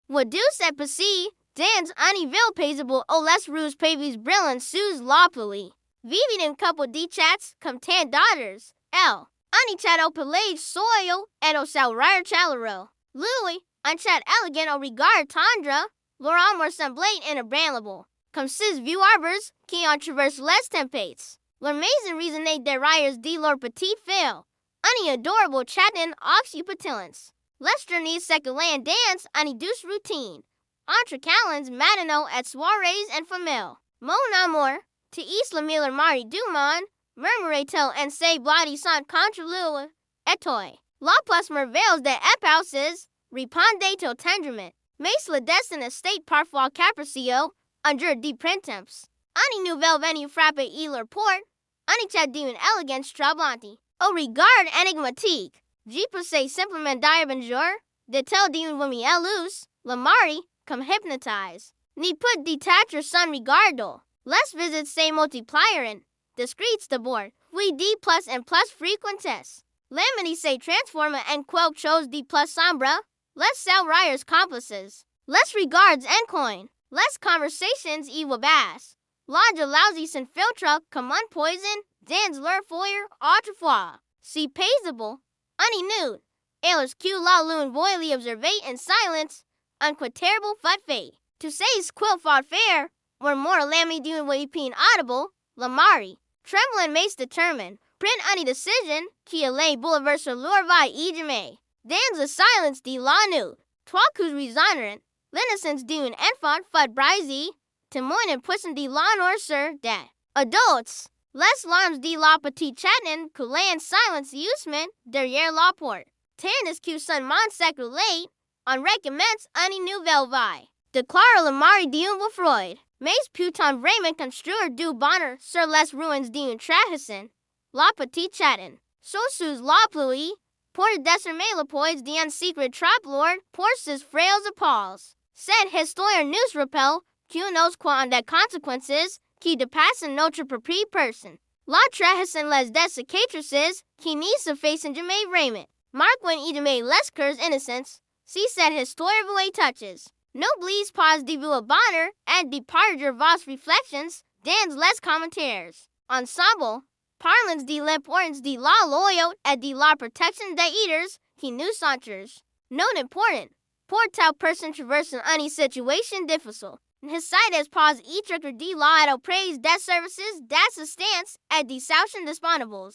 What do said pasi, dans universable o les rues pavis brillant sous l'opuli. Viving in couple de chats, comme tant daughters. L. Ani chat au pelage soil, et au sal rare chalero. Louis, un chat elegant au regard tendre, l'oral more semblate inébranlable. Comme sis view arbors, qui en traverse les tempates. L'amazing reasonate derrières de leur petit fail. Ani adorable chatin oxypatilance. Lester needs secular dance, ani douce routine. Entre calends, matinaux et soirées and famille. Mon amour, to Isla Miller Mari Dumont, murmure-t-il en se bloody sans contre etoy. La plus merveilles de épouses, répondait au tendrement. Mais le destin estate parfois capriccio, un jour de printemps. Ani nouvelle venue frappe et leur porte, ani chat d'une élégance troublante. Au regard énigmatique, j'y possède simplement dire bonjour, de-t-elle d'une vomi loose, la mari, comme hypnotise. Ni put détacher son regardo. Les visits se multiplieront, discrets d'abord, oui d plus and plus frequentes. L'amity se transforma en quelque chose de plus sombre, les salariés complices, les regards en coin, les conversations y wabasse. La jalousie s'infiltra comme un poison dans leur foyer autrefois. Si paisible, uninude, alors que la lune voyait observer in silence, un quoi terrible fat fait. To say quil far faire, or more lammy doing what audible, la mari, trembling mace determined, print any decision, qui allait bouleverser leur vie jamais. Dans the silence de la nuit, trois coups résonnant, l'innocence d'une enfant fut brisée, témoin and puissant de la noirceur des adultes. Les larmes de la petite chatin coulaient en silence usement derrière la porte. Tandis que son monde s'écroulait, on recommence une nouvelle vie. Déclare le mari d'un Freud. Mais peut-on vraiment construire du bonheur sur les ruines d'une trahison? La petite chatin. So sous la pluie, pour décerner le poids d'un secret trap-lord pour ses frêles épaules. Cette histoire nous rappelle que nous croyons des conséquences qui dépassent notre propre personne. La trahison les des cicatrices qui n'y se facent jamais vraiment. Marque when jamais les cœurs innocents, si cette histoire vous touches. N'oubliez pas de vous abonner et de partager vos réflexions dans les commentaires. Ensemble, parlons de l'importance de la loyauté et de la protection des êtres qui nous entourent. Non important, pour toute personne traversant une situation difficile, n'hésitez pas à écrire de l'aide auprès des services d'assistance et des solutions disponibles.